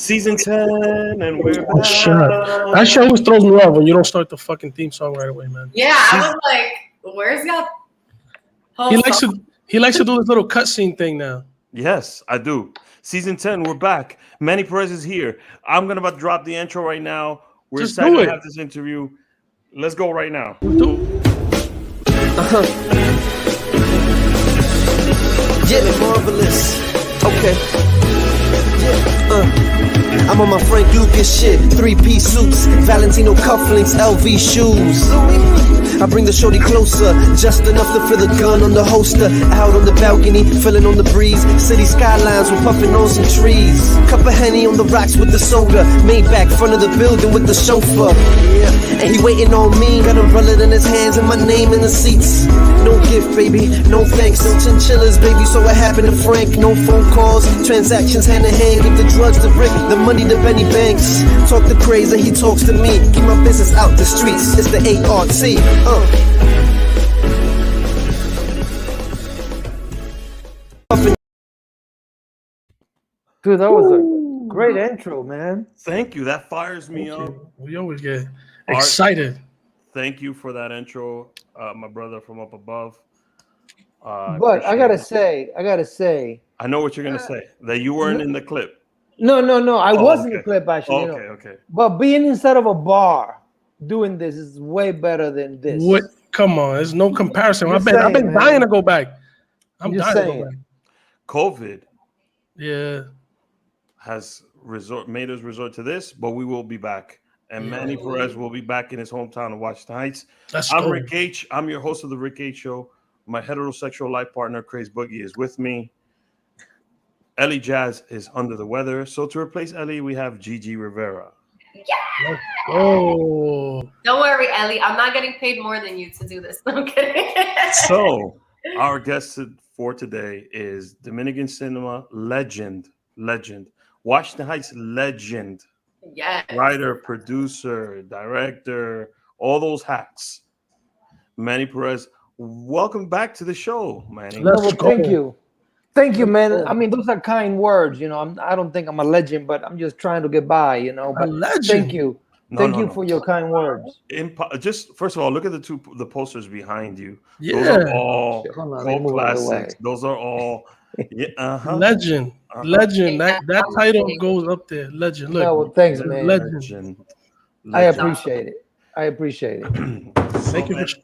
Season 10, and we're back. Oh, shit. That shit always throws me off when you don't start the fucking theme song right away, man. Yeah, I was like, where's your He likes to do this little cutscene thing now. Yes, I do. Season 10, we're back. Manny Perez is here. I'm gonna about to drop the intro right now. We're Just excited do it. to have this interview. Let's go right now. Yeah, marvelous. Okay. Yeah, I'm on my Frank Lucas shit. 3-piece suits, Valentino cufflinks, LV shoes. I bring the shorty closer, just enough to feel the gun on the holster. Out on the balcony, feeling on the breeze. City skylines, we're puffing on some trees. Cup of Henny on the rocks with the Soga. Maybach, front of the building with the chauffeur. And he waiting on me, got umbrella in his hands and my name in the seats. No gift, baby, no thanks, no chinchillas, baby. So what happened to Frank? No phone calls, transactions hand in hand. Give the drugs to Rick, the money to Benny Banks. Talk to Craze and he talks to me. Keep my business out the streets. It's the ART. Dude, that was a great intro, man. Thank you. That fires me up. We always get excited. Thank you for that intro, my brother from up above. But I gotta say, I know what you're gonna say. That you weren't in the clip. No. I was in the clip actually. Okay. But being inside of a bar doing this is way better than this. What? Come on, there's no comparison. I've been dying to go back. I'm dying to go back. COVID, has made us resort to this, but we will be back. And Manny Perez will be back in his hometown of Washington Heights. I'm Rick H. I'm your host of the Rick H Show. My heterosexual life partner, Craze Boogie, is with me. Eli Jas is under the weather. So to replace Eli, we have Gigi Rivera. Yeah. Oh. Don't worry, Ellie. I'm not getting paid more than you to do this. I'm kidding. So our guest for today is Dominican cinema legend, Washington Heights legend. Yes. Writer, producer, director, all those hats. Manny Perez, welcome back to the show, Manny. Thank you, man. I mean, those are kind words, you know. I don't think I'm a legend, but I'm just trying to get by, you know. But thank you. Thank you for your kind words. Just first of all, look at the posters behind you. Yeah. Those are all cult classics. Those are all legend. That title goes up there. Legend. Look. No, well, thanks, man. Legend. I appreciate it.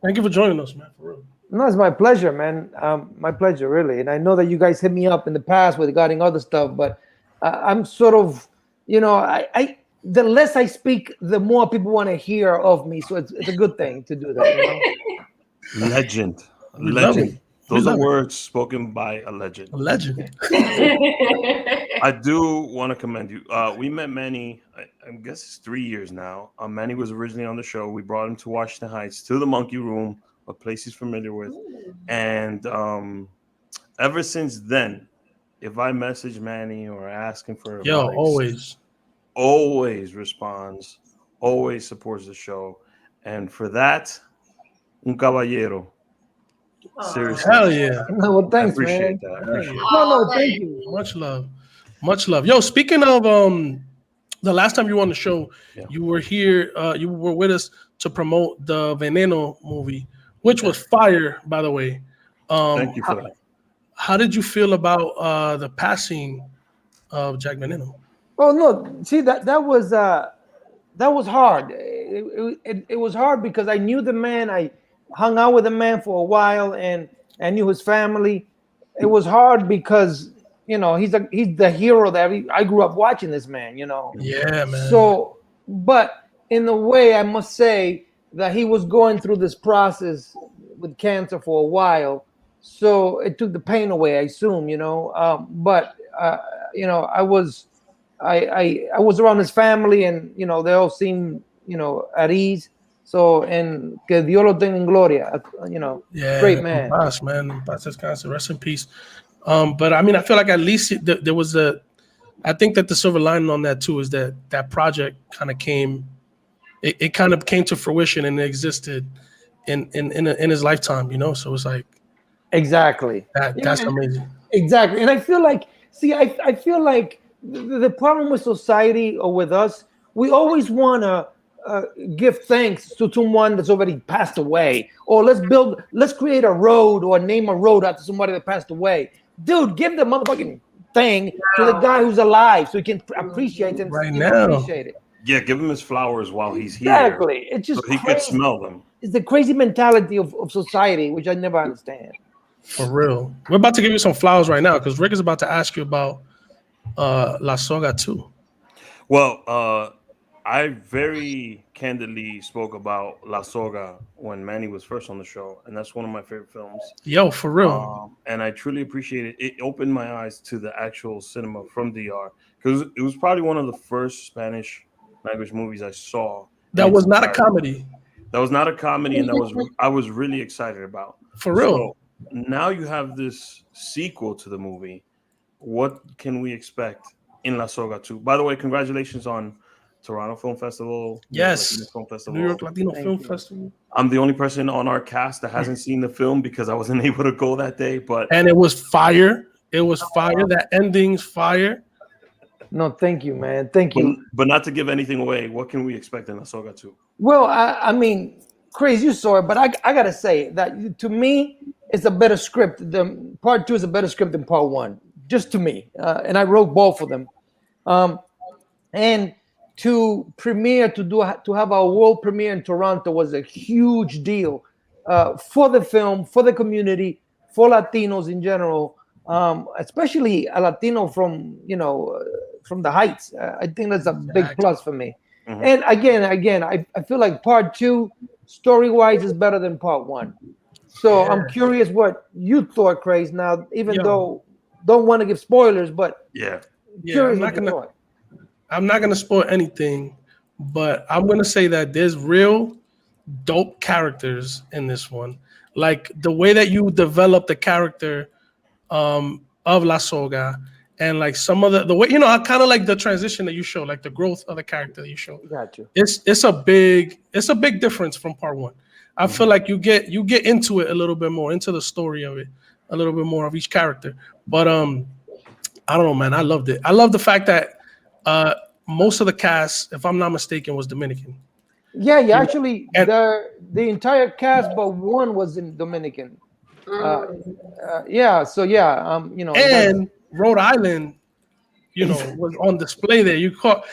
Thank you for joining us, man. For real. No, it's my pleasure, man. My pleasure, really. And I know that you guys hit me up in the past regarding other stuff, but I'm sort of, you know, I the less I speak, the more people want to hear of me. So it's a good thing to do that. You know? Legend. Those are words spoken by a legend. I do want to commend you. We met Manny, I guess it's 3 years now. Manny was originally on the show. We brought him to Washington Heights, to the Monkey Room, a place he's familiar with. And ever since then, if I message Manny or ask him for advice, always responds, always supports the show. And for that, un caballero. Seriously. Hell yeah. No, well, thanks, I appreciate man. that. No, thank you. Much love. Yo, speaking of the last time you were on the show, you were here, you were with us to promote the Menino movie, which was fire, by the way. Thank you for that. How did you feel about the passing of Jack Menino? Oh no, see that was hard. It was hard because I knew the man. I hung out with the man for a while, and I knew his family. It was hard because you know he's the hero that I grew up watching. This man, you know. Yeah, man. So, but in a way, I must say that he was going through this process with cancer for a while, so it took the pain away. I assume, you know. But you know, I was around his family, and you know, they all seemed, you know, at ease. So, and que Dios lo tenga en gloria, you know, great man. Paz, man. Paz cancer, rest in peace. But I mean, I feel like at least there was I think that the silver lining on that too is that project kind of came, it kind of came to fruition and it existed in his lifetime, you know. So it's like exactly that's amazing. Exactly, and I feel like, I feel like the problem with society or with us, we always want to give thanks to someone that's already passed away, or let's create a road or name a road after somebody that passed away. Dude, give the motherfucking thing to the guy who's alive so he can appreciate and Right now. appreciate it. Yeah, give him his flowers while he's Exactly. here. It's just so he crazy. can smell them. It's the crazy mentality of society, which I never understand. For real. We're about to give you some flowers right now because Rick is about to ask you about La Soga 2. Well, I very candidly spoke about La Soga when Manny was first on the show, and that's one of my favorite films. Yo, for real. And I truly appreciate it. It opened my eyes to the actual cinema from DR because it was probably one of the first Spanish language movies I saw. That was not a comedy. That was not a comedy, and I was really excited about. For real. So now you have this sequel to the movie. What can we expect in La Soga 2? By the way, congratulations on Toronto Film Festival. Yes. Film Festival. New York Latino Film Festival. I'm the only person on our cast that hasn't seen the film because I wasn't able to go that day. And it was fire. It was fire. That ending's fire. No, thank you, man. Thank you. But not to give anything away, what can we expect in La Soga 2? Well, I mean, Craze, you saw it, but I gotta say that to me, it's a better script. The part 2 is a better script than part 1, just to me. And I wrote both of them. And to premiere, to have our world premiere in Toronto was a huge deal for the film, for the community, for Latinos in general, especially a Latino from from the Heights. I think that's a big plus for me. Mm-hmm. And again, I feel like part 2, story-wise, is better than part 1. So I'm curious what you thought, Craze. Now, even though don't want to give spoilers, but curious I'm not gonna spoil anything, but I'm gonna say that there's real dope characters in this one. Like the way that you develop the character of La Soga, and like some of the way, I kind of like the transition that you show, like the growth of the character that you show. Got you. It's a big difference from part 1. I feel like you get into it a little bit more, into the story of it, a little bit more of each character. But I don't know, man. I loved it. I love the fact that most of the cast, if I'm not mistaken, was Dominican. Yeah. Actually, the entire cast but one was in Dominican. And Rhode Island, was on display there. You caught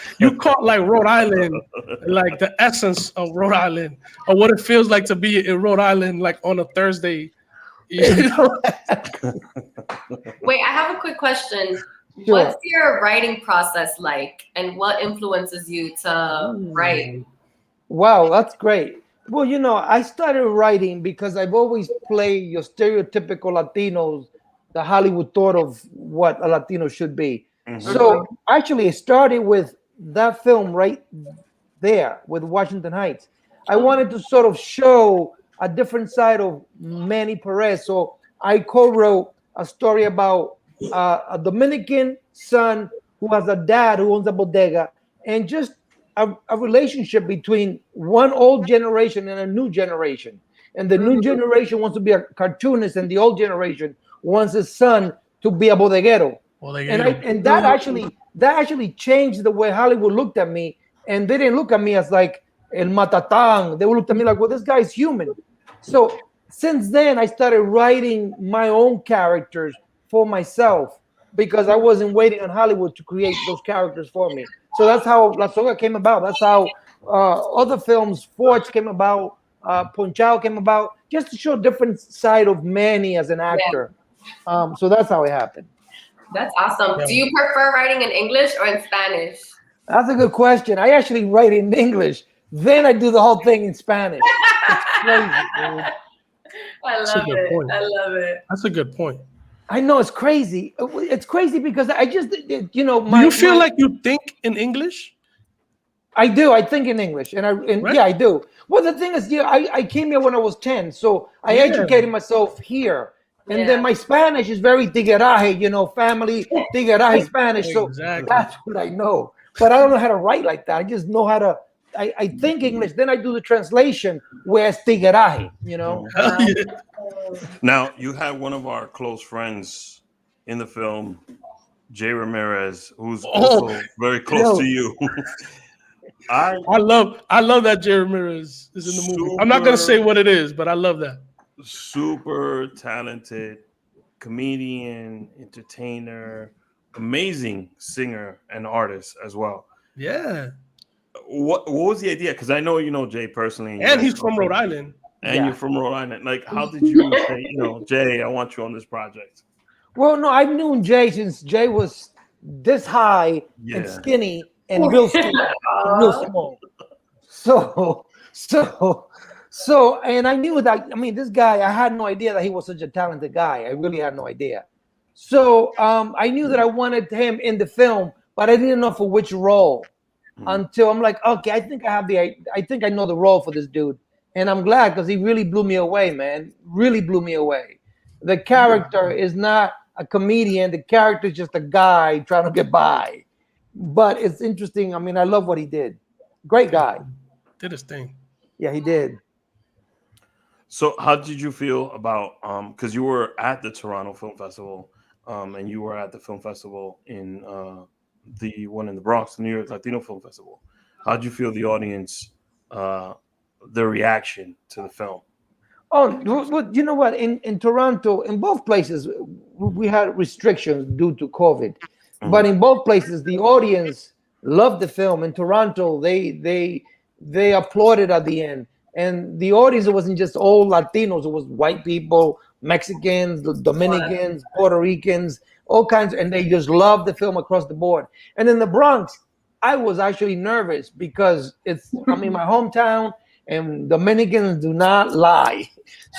like Rhode Island, like the essence of Rhode Island, or what it feels like to be in Rhode Island, like on a Thursday. Wait, I have a quick question. Sure. What's your writing process like, and what influences you to write? Wow, that's great. Well, I started writing because I've always played your stereotypical Latinos, the Hollywood thought of what a Latino should be. Mm-hmm. So actually, it started with that film right there with Washington Heights. I wanted to sort of show a different side of Manny Perez. So I co-wrote a story about a Dominican son who has a dad who owns a bodega, and just a relationship between one old generation and a new generation. And the new generation wants to be a cartoonist, and the old generation wants his son to be a bodeguero. And that actually changed the way Hollywood looked at me. And they didn't look at me as like el matatán. They looked at me like, well, this guy's human. So since then, I started writing my own characters for myself because I wasn't waiting on Hollywood to create those characters for me. So that's how La Soga came about. That's how other films, Forge came about, Ponchao came about, just to show a different side of Manny as an actor. So that's how it happened. That's awesome. Do you prefer writing in English or in Spanish? That's a good question. I actually write in English. Then I do the whole thing in Spanish. It's crazy, dude. I love it. That's a good point. I know, it's crazy. It's crazy because I just, do you feel like you think in English? I do. I think in English, right? Yeah, I do. Well, the thing is, I came here when I was 10, so I educated myself here. And then my Spanish is very tigueraje, family tigueraje Spanish. So that's what I know. But I don't know how to write like that. I just know how to. I think English, then I do the translation where it's tigueraje, Now, you had one of our close friends in the film Jay Ramirez, who's also very close to you. I love that Jay Ramirez is in the movie. I'm not gonna say what it is, but I love that. Super talented comedian, entertainer, amazing singer and artist as well. Yeah. What was the idea? Because I know you know Jay personally, and he's from Rhode Island. And you're from Rhode Island. Like, how did you say, Jay, I want you on this project? Well, no, I've known Jay since Jay was this high and skinny and real skinny, real small. So, and I knew that. I mean, this guy, I had no idea that he was such a talented guy. I really had no idea. So, I knew that I wanted him in the film, but I didn't know for which role. Until I'm like, okay, I think I know the role for this dude, and I'm glad because he really blew me away, man. Really blew me away. The character is not a comedian. The character is just a guy trying to get by. But it's interesting. I mean, I love what he did. Great guy. Did his thing. Yeah, he did. So how did you feel about because you were at the Toronto Film Festival and you were at the film festival in the one in the Bronx, the New York Latino Film Festival. How did you feel the audience, the reaction to the film? Oh, well, you know what? In Toronto, in both places, we had restrictions due to COVID. But in both places, the audience loved the film. In Toronto, they applauded at the end. And the audience, it wasn't just all Latinos. It was white people, Mexicans, Dominicans, Puerto Ricans, all kinds. And they just loved the film across the board. And in the Bronx, I was actually nervous because I'm in my hometown and Dominicans do not lie.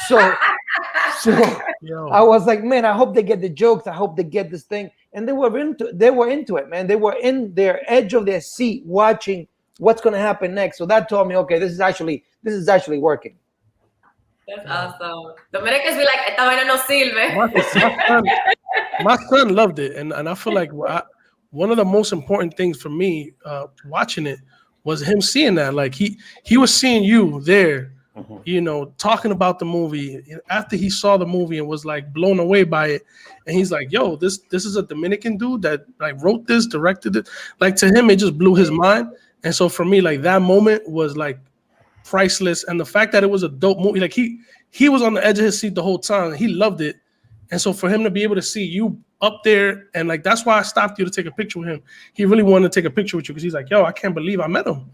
So I was like, man, I hope they get the jokes. I hope they get this thing. And they were into it, man. They were in their edge of their seat watching what's going to happen next. So that told me, okay, this is actually working. That's awesome. Dominicans be like, esta vaina no sirve. My son loved it. And I feel like one of the most important things for me watching it was him seeing that. Like he was seeing you there, talking about the movie after he saw the movie and was like blown away by it. And he's like, yo, this is a Dominican dude that like wrote this, directed it. Like to him, it just blew his mind. And so for me, like that moment was like priceless. And the fact that it was a dope movie, like he was on the edge of his seat the whole time. He loved it. And so for him to be able to see you up there, and like that's why I stopped you to take a picture with him. He really wanted to take a picture with you because he's like, yo, I can't believe I met him.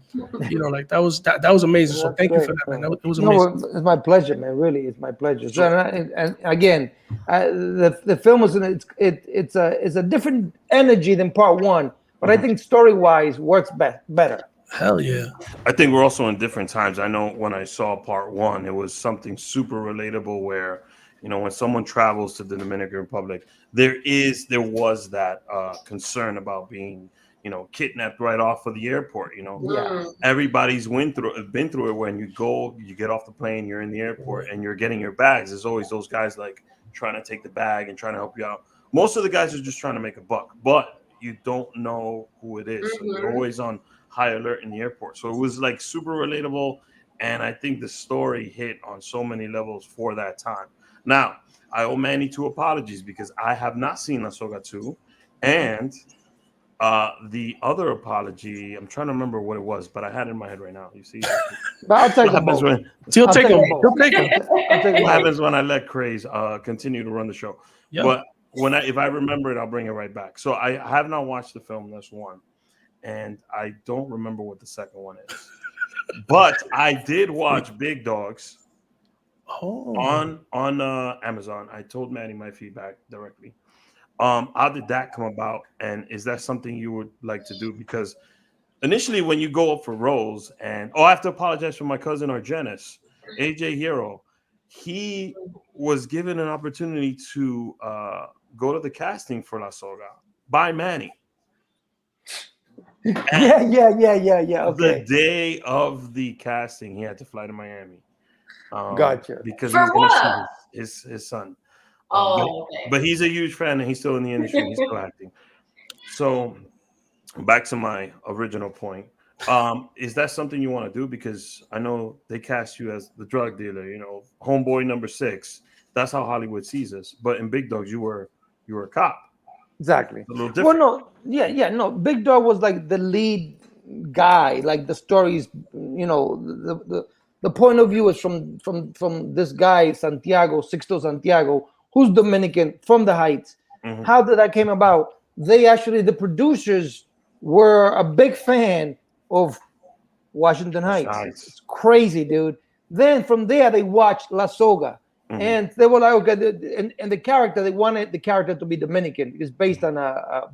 Like that was amazing. So thank you for that, man. It was amazing. No, it's my pleasure, man. Really, it's my pleasure. So, and again, the film was it's a different energy than part one, but I think story wise works better. Hell yeah. I think we're also in different times. I know when I saw part one, it was something super relatable where, when someone travels to the Dominican Republic, there was that concern about being, kidnapped right off of the airport. Everybody's been through it. When you go, you get off the plane, you're in the airport, and you're getting your bags. There's always those guys like trying to take the bag and trying to help you out. Most of the guys are just trying to make a buck, but you don't know who it is. So you're always on high alert in the airport. So it was like super relatable, and I think the story hit on so many levels for that time. Now, I owe Manny 2 apologies because I have not seen La Soga 2. And the other apology, I'm trying to remember what it was, but I had it in my head right now. You see? But I'll take them both. He'll take them. What happens when I let Craze continue to run the show? Yep. But if I remember it, I'll bring it right back. So I have not watched the film, that's one. And I don't remember what the second one is. But I did watch Big Dogs. On Amazon. I told Manny my feedback directly. How did that come about, and is that something you would like to do? Because initially when you go up for roles, and I have to apologize for my cousin Argenis, AJ Hero, he was given an opportunity to go to the casting for La Soga by Manny. Yeah. Okay. The day of the casting, he had to fly to Miami. Gotcha. Because he's going to see his son. Okay. But he's a huge fan, and he's still in the industry. He's still acting. So back to my original point. Is that something you want to do? Because I know they cast you as the drug dealer, homeboy number 6. That's how Hollywood sees us. But in Big Dogs, you were a cop. Exactly. a little Well, different. no, no. Big Dog was like the lead guy. Like the stories, the point of view is from this guy Santiago, Sixto Santiago, who's Dominican from the Heights. Mhm. How did that came about? The producers were a big fan of Washington Heights. Nice. It's crazy, dude. Then from there they watched La Soga, Mhm. and they were like, okay, and the character, they wanted the character to be Dominican. It's based on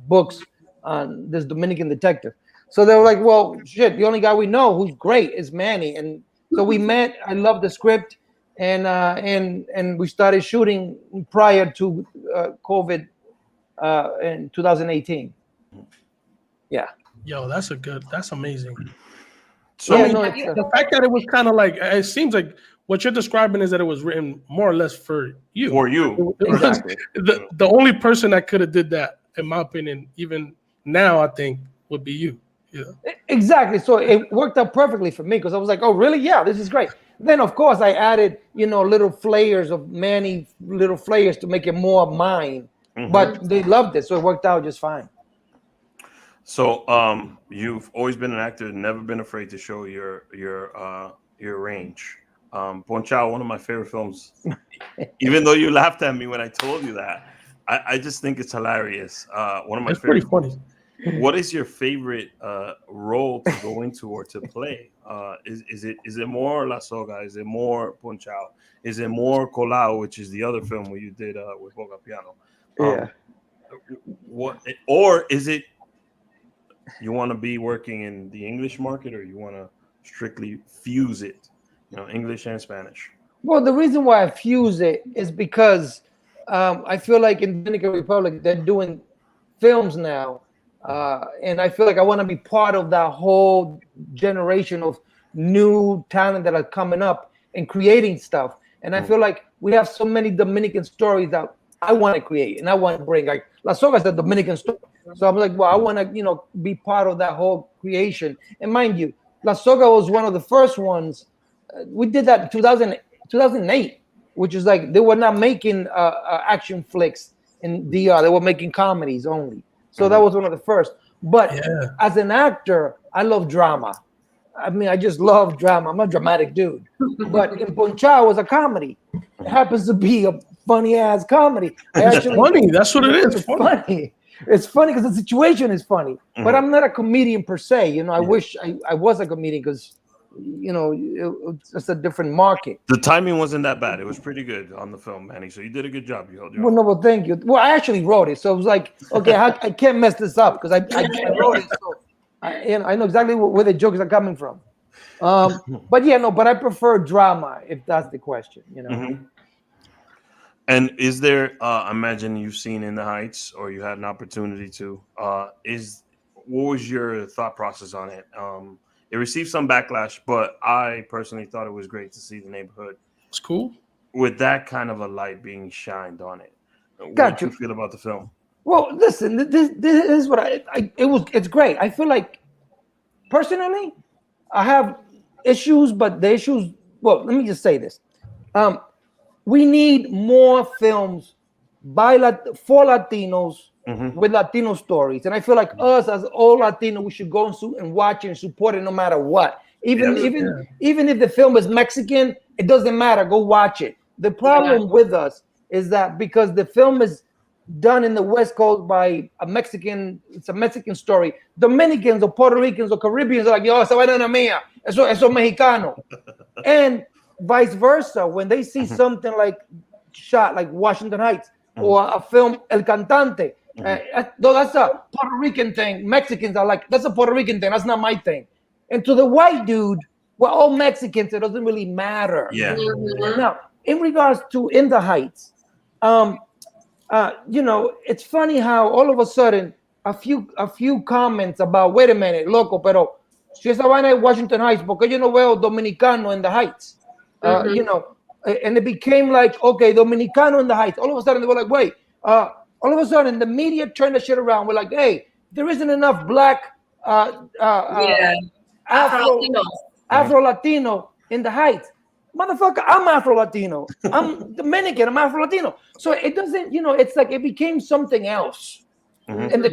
books on this Dominican detective. So they were like, well, shit, the only guy we know who's great is Manny. And so we met. I loved the script, and we started shooting prior to COVID in 2018. Yeah. Yo, that's amazing. So Yeah, no, Have it's, you The fact that it was kind of like, it seems like what you're describing is that it was written more or less for you. for you, It was Exactly. the only person that could have did that, in my opinion, even now, I think, would be you. Yeah. Exactly. So it worked out perfectly for me because I was like, oh, really? Yeah, this is great. Then, of course, I added, little flayers of Manny, little flayers to make it more mine. Mhm. But they loved it, so it worked out just fine. So you've always been an actor, never been afraid to show your range. Ponchao, one of my favorite films. Even though you laughed at me when I told you that, I just think it's hilarious. One of my It's pretty favorite. funny. What is your favorite role to go into or to play? Is it more La Soga? Is it more Ponchao? Is it more Colao, which is the other film where you did with Boca Piano? Yeah. What, or is it you want to be working in the English market, or you want to strictly fuse it, English and Spanish? Well, the reason why I fuse it is because I feel like in Dominican Republic, they're doing films now. And I feel like I want to be part of that whole generation of new talent that are coming up and creating stuff. And I feel like we have so many Dominican stories that I want to create and I want to bring. Like La Soga is the Dominican story. So I'm like, well, I want to, be part of that whole creation. And mind you, La Soga was one of the first ones. We did that in 2008, which is like they were not making action flicks in DR. They were making comedies only. So that was one of the first. But as an actor, I love drama. I mean, I just love drama. I'm a dramatic dude. But in Ponchao was a comedy. It happens to be a funny ass comedy. It's funny. That's what it is. It's funny. It's funny because the situation is funny. But I'm not a comedian per se. I wish I was a comedian because, it's a different market. The timing wasn't that bad. It was pretty good on the film, Manny. So you did a good job. You held your Well, no, well, thank you. Well, I actually wrote it, so it was like, okay, I can't mess this up because I wrote it, so I know exactly where the jokes are coming from. But I prefer drama if that's the question. And is there? Imagine you've seen In the Heights, or you had an opportunity to. What was your thought process on it? It received some backlash, but I personally thought it was great to see the neighborhood. It's cool. With that kind of a light being shined on it. Got What do you. you feel about the film? Well, listen, this is what it's great. I feel like personally, I have issues, but the issues. Well, let me just say this: we need more films for Latinos with Latino stories, and I feel like us as all Latino, we should go and watch and support it no matter what. Even if the film is Mexican, it doesn't matter. Go watch it. The problem with us is that because the film is done in the West Coast by a Mexican, it's a Mexican story. Dominicans or Puerto Ricans or Caribbeans are like, yo, esa vaina no es mía, eso mexicano. And vice versa, when they see something like shot like Washington Heights or a film El Cantante, though that's a Puerto Rican thing, Mexicans are like, that's a Puerto Rican thing, that's not my thing. And to the white dude, we're all Mexicans, it doesn't really matter. Yeah. Now, in regards to In the Heights, it's funny how all of a sudden a few comments about, wait a minute, loco, pero si esa vaina es Washington Heights, porque yo no veo dominicano in the Heights? And it became like, okay, dominicano in the Heights. All of a sudden they were like, wait, all of a sudden the media turned the shit around. We're like, hey, there isn't enough black Afro-Latino in the Heights. Motherfucker, I'm Afro-Latino. I'm Dominican, I'm Afro-Latino. So it doesn't, it's like it became something else. And the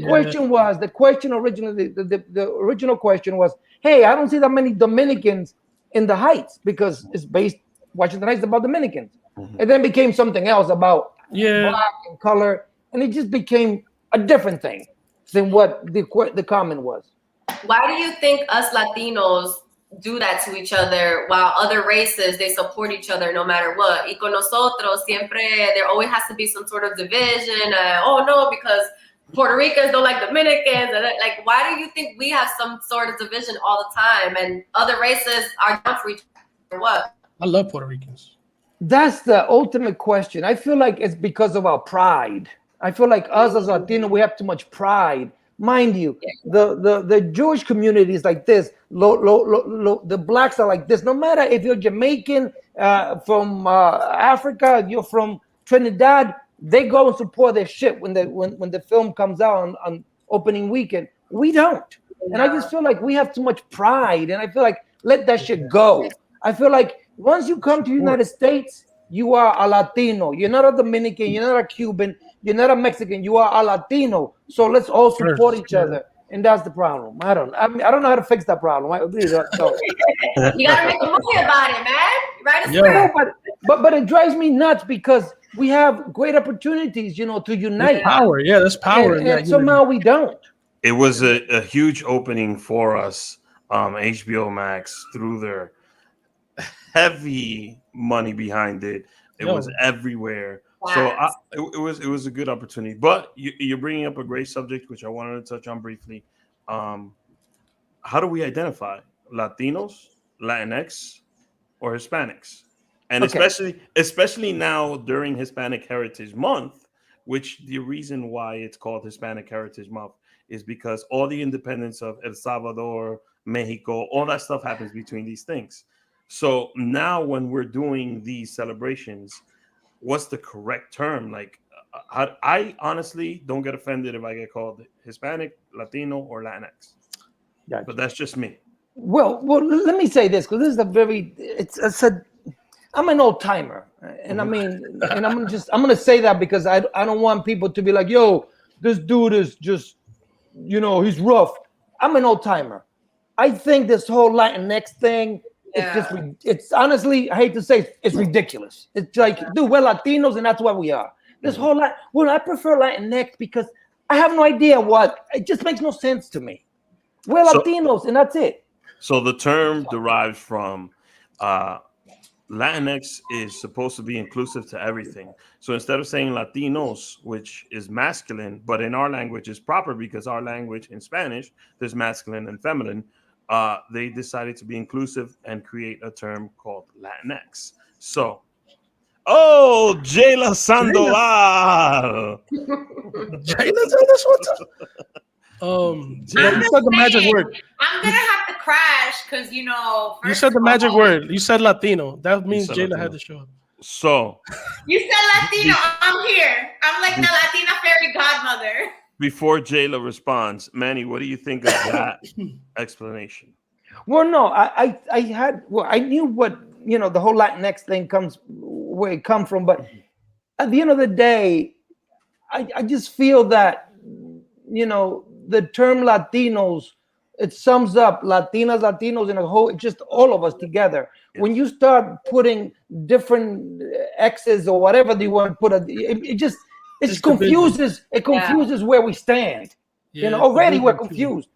question originally, the original question was, hey, I don't see that many Dominicans in the Heights because it's based, Washington Heights about Dominicans. And then became something else about black and color. And it just became a different thing than what the comment was. Why do you think us Latinos do that to each other while other races, they support each other no matter what? Y con nosotros siempre, there always has to be some sort of division. Oh no, because Puerto Ricans don't like Dominicans. And like, why do you think we have some sort of division all the time and other races are down for each other or what? I love Puerto Ricans. That's the ultimate question. I feel like it's because of our pride. I feel like us as Latino, we have too much pride. Mind you, the Jewish community is like this. The blacks are like this. No matter if you're Jamaican, from Africa, you're from Trinidad, they go and support their shit when the film comes out on opening weekend. We don't. And I just feel like we have too much pride. And I feel like let that shit go. I feel like once you come to the United States, you are a Latino. You're not a Dominican. You're not a Cuban. You're not a Mexican. You are a Latino. So let's all support each other. And that's the problem. I don't know how to fix that problem. I really don't. You gotta make a movie about it, man. Right? But it drives me nuts because we have great opportunities, to unite. There's power. Yeah, there's power. And somehow we don't. It was a huge opening for us. HBO Max threw their heavy money behind it. It was everywhere. Wow. So it was a good opportunity. But you're bringing up a great subject, which I wanted to touch on briefly. How do we identify Latinos, Latinx, or Hispanics? And especially now during Hispanic Heritage Month, which the reason why it's called Hispanic Heritage Month is because all the independence of El Salvador, Mexico, all that stuff happens between these things. So now when we're doing these celebrations, what's the correct term? Like, I honestly don't get offended if I get called Hispanic, Latino, or Latinx. Gotcha. But that's just me. Well, let me say this, because this is I'm an old timer, and I mean, and I'm gonna say that because I don't want people to be like, yo, this dude is just, he's rough. I'm an old timer. I think this whole Latinx thing, it's honestly, I hate to say it's ridiculous. It's like, dude, we're Latinos and that's what we are. This whole I prefer Latinx because I have no idea it just makes no sense to me. We're Latinos and that's it. So the term derives from Latinx is supposed to be inclusive to everything. So instead of saying Latinos, which is masculine, but in our language is proper because our language in Spanish, there's masculine and feminine. They decided to be inclusive and create a term called Latinx. So, Jayla Sandoval. You said the magic word. I'm gonna have to crash because you said the magic word. You said Latino. That means Jayla had to show up. So you said Latino. I'm here. I'm like the Latina fairy godmother. Before Jayla responds, Manny, what do you think of that explanation? Well, no, I knew what the whole Latinx thing where it comes from, but at the end of the day, I just feel that the term Latinos, it sums up Latinos in a whole, just all of us together. Yeah. When you start putting different X's or whatever you want to put, it confuses where we stand. Yeah, already we're confused.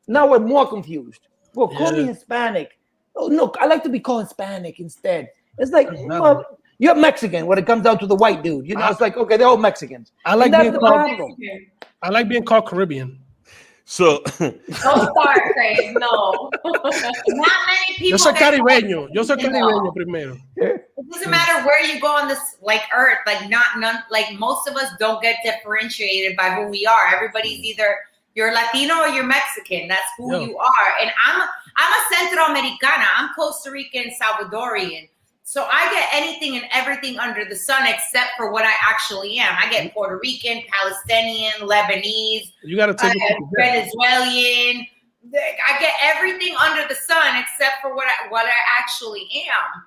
Now we're more confused. Well, call me Hispanic. Oh no, I like to be called Hispanic instead. It's like, well, you're Mexican when it comes down to the white dude. It's like, okay, they're all Mexicans. I like being called Caribbean. So don't start, Craze. No. Not many people. Yo soy caribeño primero. It doesn't matter where you go on this earth. Most of us don't get differentiated by who we are. Everybody's either you're Latino or you're Mexican. That's who you are. And I'm a Centro Americana. I'm Costa Rican, Salvadorian. So I get anything and everything under the sun except for what I actually am. I get Puerto Rican, Palestinian, Lebanese, you gotta take Venezuelan. I get everything under the sun except for what I actually am.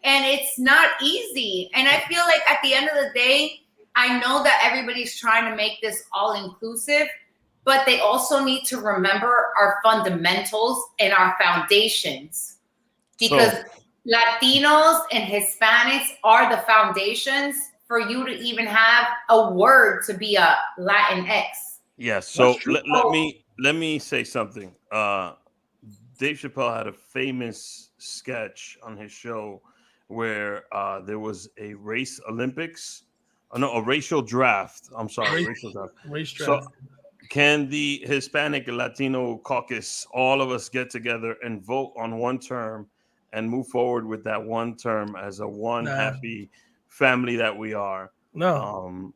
And it's not easy. And I feel like at the end of the day, I know that everybody's trying to make this all inclusive, but they also need to remember our fundamentals and our foundations, because Latinos and Hispanics are the foundations for you to even have a word to be a Latinx. Yes. So let me say something. Dave Chappelle had a famous sketch on his show where there was a race Olympics, a racial draft. I'm sorry, racial draft. Race draft. So can the Hispanic and Latino caucus, all of us get together and vote on one term and move forward with that one term as a happy family that we are? No.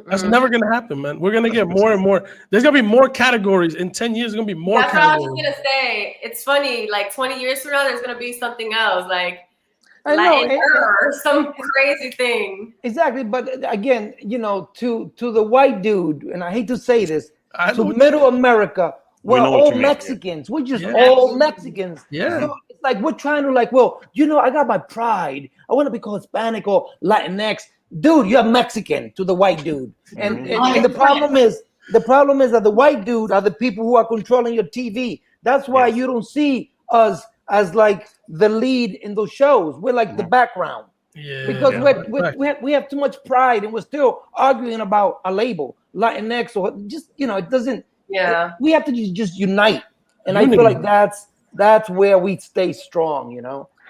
That's never gonna happen, man. We're gonna get more and more. There's gonna be more categories. In 10 years, there's gonna be more That's categories. what I was gonna say. It's funny, like 20 years from now, there's gonna be something else, like I know, or some crazy thing. Exactly, but again, to the white dude, and I hate to say this, to middle America, we're all Mexicans. We're just all Mexicans. Yeah. So it's like we're trying to I got my pride. I want to be called Hispanic or Latinx. Dude, you're Mexican to the white dude. And the problem is that the white dude are the people who are controlling your TV. That's why you don't see us as like the lead in those shows. We're like the background. Yeah. Because we have too much pride and we're still arguing about a label, Latinx, or just, it doesn't. Yeah. We have to just unite. And I feel like that's where we stay strong,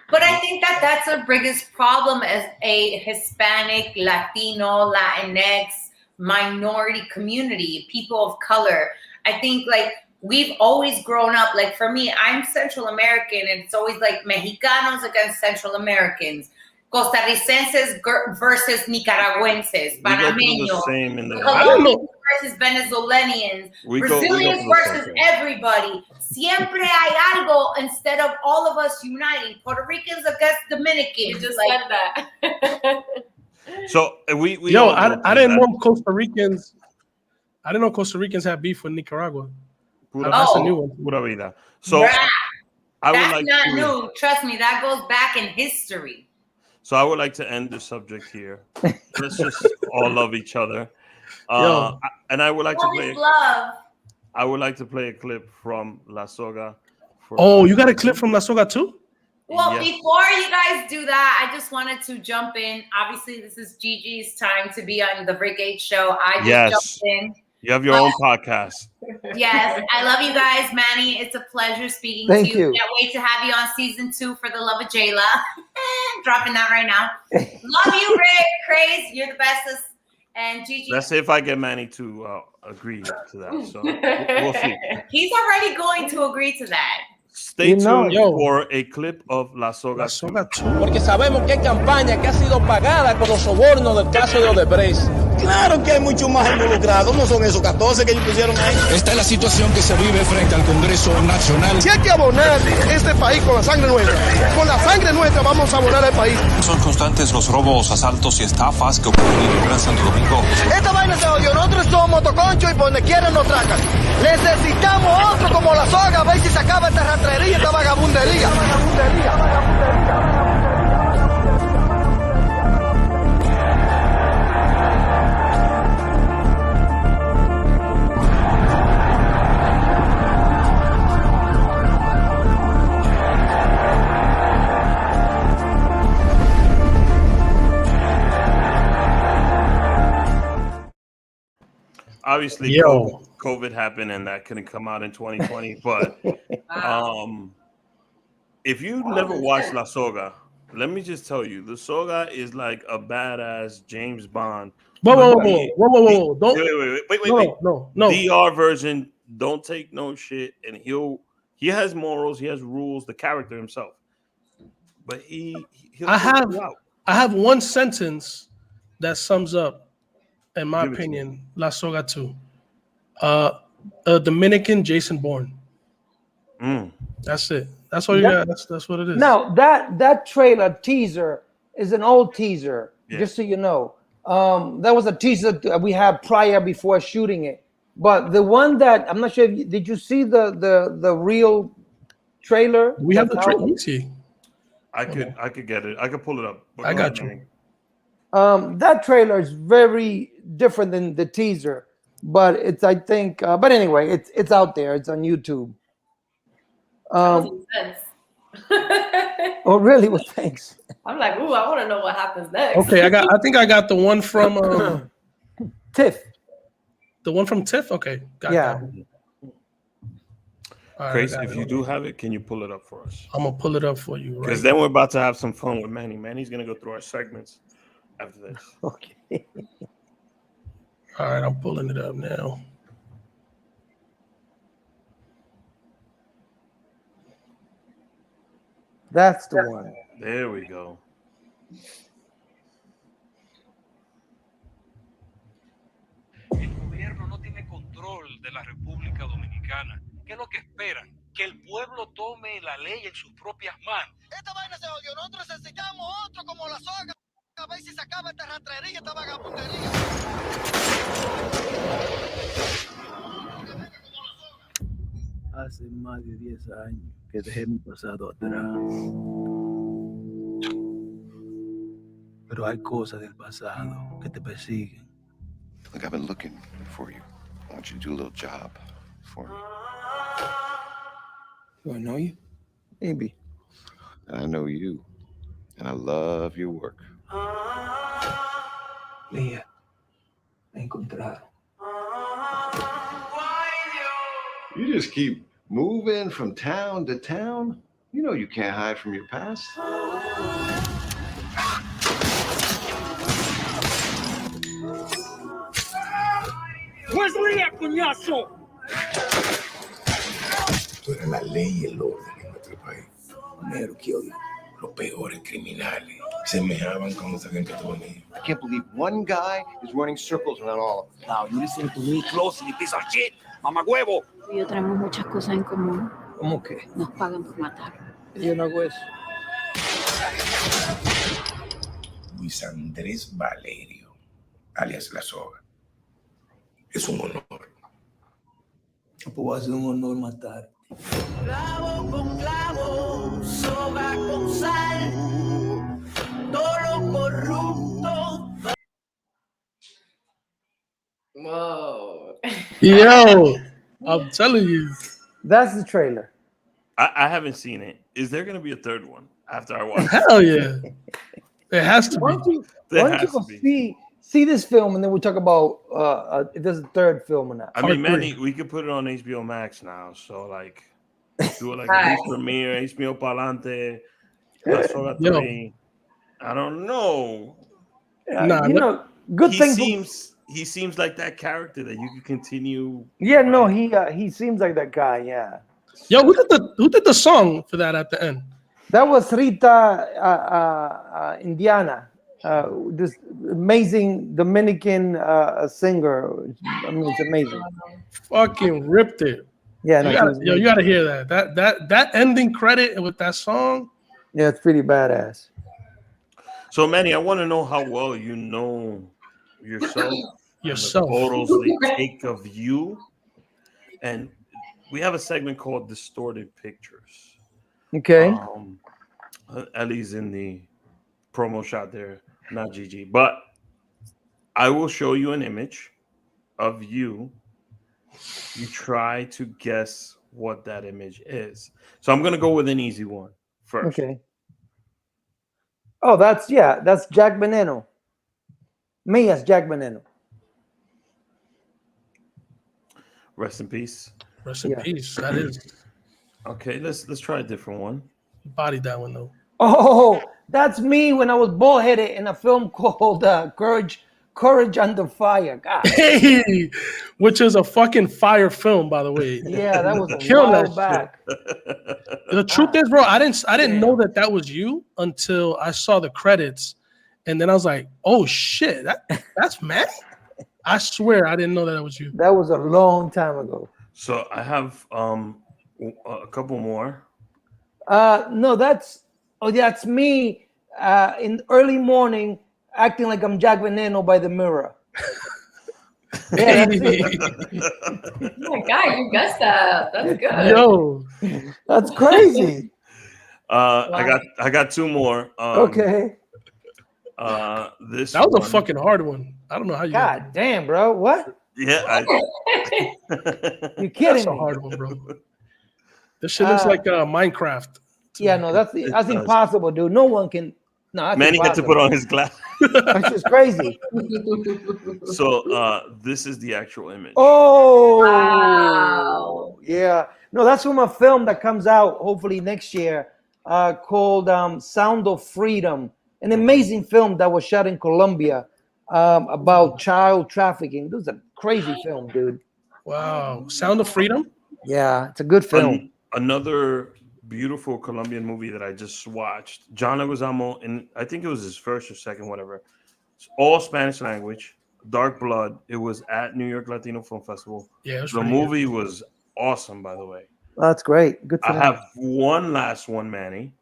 But I think that that's our biggest problem as a Hispanic, Latino, Latinx, minority community, people of color. I think we've always grown up, for me, I'm Central American, and it's always Mexicanos against Central Americans, Costarricenses versus Nicaragüenses, Panameños, Colombians versus Venezuelans, Brazilians versus everybody. Siempre hay algo instead of all of us uniting. Puerto Ricans against Dominicans. You just said that. So we I didn't know Costa Ricans. I didn't know Costa Ricans have beef with Nicaragua. That's a new one. Pura vida. So that's not new. Trust me, that goes back in history. So I would like to end the subject here. Let's just all love each other. And I would like to play. I would like to play a clip from La Soga. You got a clip from La Soga too? Well, before you guys do that, I just wanted to jump in. Obviously, this is Gigi's time to be on the Brigade Show. I just jumped in. You have your own podcast. Yes, I love you guys, Manny. It's a pleasure speaking to you. Can't wait to have you on season 2 for the love of Jayla. Dropping that right now. Love you, Rick. Craze, you're the bestest. And Gigi. Let's see if I get Manny to agree to that. So we'll see. He's already going to agree to that. Stay tuned for a clip of La Soga. Porque sabemos que hay campaña que ha sido pagada con los sobornos del caso de Odebrecht. Claro que hay mucho más involucrados, no son esos 14 que ellos pusieron ahí. Esta es la situación que se vive frente al Congreso Nacional. Si hay que abonar este país con la sangre nuestra vamos a abonar el país. Son constantes los robos, asaltos y estafas que ocurren en el Gran Santo Domingo. Esta vaina se odió, nosotros somos motoconchos y por donde quieren nos tracan. Necesitamos otro como La Soga, a ver si se acaba esta rastrería, esta vagabundería. Obviously, COVID happened and that couldn't come out in 2020. But if you never watched La Soga, let me just tell you, the Soga is like a badass James Bond. Whoa. Don't wait. No. DR version, don't take no shit. And he has morals, he has rules, the character himself. But I have one sentence that sums up, in my opinion, La Soga 2. A Dominican Jason Bourne. That's it. That's all you got. That's what it is. Now, that trailer teaser is an old teaser, just so you know. That was a teaser that we had before shooting it. But the one that, I'm not sure, did you see the real trailer? We have the trailer. I could get it. I could pull it up. I got you. That trailer is very different than the teaser, but it's I think. But anyway, it's out there. It's on YouTube. That was intense. Oh really? Well, thanks. I'm like, ooh, I want to know what happens next. Okay, I think I got the one from Tiff. The one from Tiff. Okay, got Yeah. that. All right, Craze, I got if it. you do have it, can you pull it up for us? I'm gonna pull it up for you. Because Right. then we're about to have some fun with Manny. Manny's gonna go through our segments after this. Okay. All right, I'm pulling it up now. That's the one. There we go. El gobierno no tiene control de la República Dominicana. ¿Qué es lo que esperan? Que el pueblo tome la ley en sus propias manos. Esta vaina se jodió. Nosotros necesitamos otro como la soga. A ver si se acaba esta rastrería, esta vagabundería. Hace más de 10 años que dejé mi pasado atrás. Pero hay cosas del pasado que te persiguen. Look, I've been looking for you. I want you to do a little job for me. Do I know you? Maybe. And I know you. And I love your work. Leah, me encontraron. You just keep moving from town to town. You know you can't hide from your past. ¡Pues Leah, coñazo! Tú eres la ley y el orden en nuestro país. Primero que odio, los peores criminales se mejaban con esa gente que tú venías. I can't believe one guy is running circles around all of them. Now, you listen to me closely, piece of shit, mamagüevo. Tú y yo tenemos muchas cosas en común. ¿Cómo que? Nos pagan por matar. Yo no hago eso. Luis Andrés Valerio, alias La Soga. Es un honor. Pues va a ser un honor matar. Clavo con clavo, soga con sal, todo lo corrupto. Whoa. Yo, I'm telling you. That's the trailer. I haven't seen it. Is there gonna be a third one after I watch it? Hell yeah. It has to Why be. don't you, There why don't you has go to be. see this film and then we'll talk about if there's a third film or not. I mean, Manny, we could put it on HBO Max now. So like, do it like a big premiere, HBO Palante, La Soga 3. I don't know. Nah, you know, good He thing. seems like that character that you can continue. Yeah, no, he seems like that guy. Yeah. Yo, who did the song for that at the end? That was Rita Indiana, this amazing Dominican singer. I mean, it's amazing. Fucking ripped it. Yeah, no, you gotta hear that. That ending credit with that song. Yeah, it's pretty badass. So, Manny, I want to know how well you know yourself. Yourself. The photos they take of you. And we have a segment called Distorted Pictures. Okay. Ellie's in the promo shot there, not Gigi. But I will show you an image of you. You try to guess what that image is. So I'm going to go with an easy one first. Okay. Oh, that's Jack Menino. Me as Jack Menino. Rest in peace. Rest in peace. That is. Okay, let's try a different one. Bodied that one though. Oh, that's me when I was bullheaded in a film called Courage Under Fire. God. Hey, which is a fucking fire film, by the way. Yeah, that was a Kill while that back. The truth is, bro, I didn't know that was you until I saw the credits, and then I was like, oh shit, that's Matt. I swear I didn't know that was you. That was a long time ago. So I have a couple more. No, that's me in early morning acting like I'm Jack Veneno by the mirror. Yeah, that's Oh my God, you guessed that. That's good. Yo, that's crazy. I got two more. Okay. This That was a one- fucking hard one. I don't know how you. God damn, bro. What? Yeah, You kidding That's a me? hard one, bro. This shit looks like Minecraft. Yeah, no, that's does. impossible, dude. No one can. No, that's Manny had to impossible. put on his glass. That's just crazy. So this is the actual image. Oh, Wow. yeah. No, that's from a film that comes out hopefully next year called Sound of Freedom, an amazing film that was shot in Colombia about child trafficking. This is a crazy film, dude. Wow. Sound of Freedom? Yeah, it's a good film. Another beautiful Colombian movie that I just watched. John Leguizamo, and I think it was his first or second, whatever. It's all Spanish language. Dark Blood. It was at New York Latino Film Festival. Yeah, it was the pretty movie good. was awesome, by the way. That's great. Good to I know. have one last one, Manny.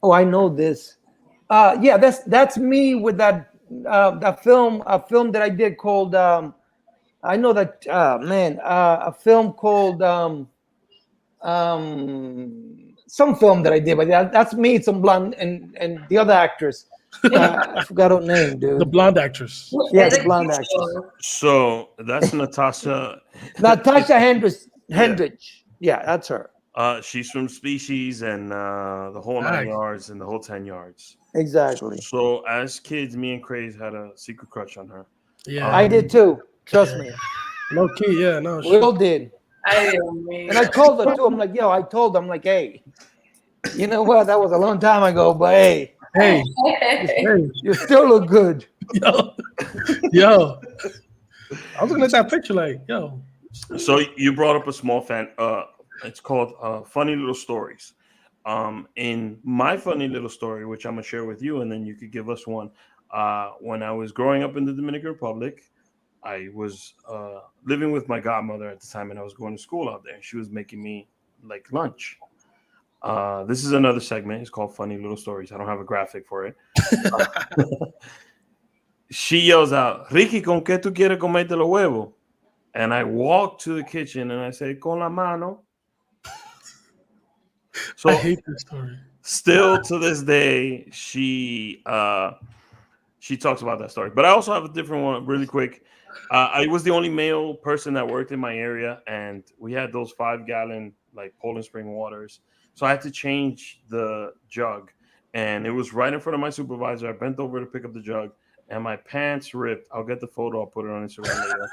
Oh, I know this. Yeah, that's me with that that film. A film that I did called. I know that man. A film called some film that I did, but that's me. Some blonde and the other actress. I forgot her name, dude. The blonde actress. Yeah, the blonde actress. So that's Natasha. Natasha Hendrich. Yeah, that's her. She's from Species and the whole 9 yards and the whole 10 yards. Exactly. So as kids, me and Craze had a secret crush on her. Yeah, I did too. Trust me. Low key, yeah, no. We all did. Ay, And I told her too. I'm like, yo, I told her, I'm like, hey, you know what? That was a long time ago, but hey, hey, you still look good. Yo. I was looking at that picture like, yo. So you brought up a small fan. It's called Funny Little Stories. In my funny little story, which I'm gonna share with you, and then you could give us one. When I was growing up in the Dominican Republic, I was living with my godmother at the time, and I was going to school out there. And she was making me like lunch. This is another segment. It's called Funny Little Stories. I don't have a graphic for it. She yells out, "Ricky, ¿con qué tú quieres comerte los huevos?" And I walk to the kitchen and I say, "Con la mano." So I hate this story. Still to this day, she talks about that story. But I also have a different one, really quick. I was the only male person that worked in my area, and we had those 5-gallon like Poland Spring waters. So I had to change the jug, and it was right in front of my supervisor. I bent over to pick up the jug, and my pants ripped. I'll get the photo. I'll put it on Instagram later.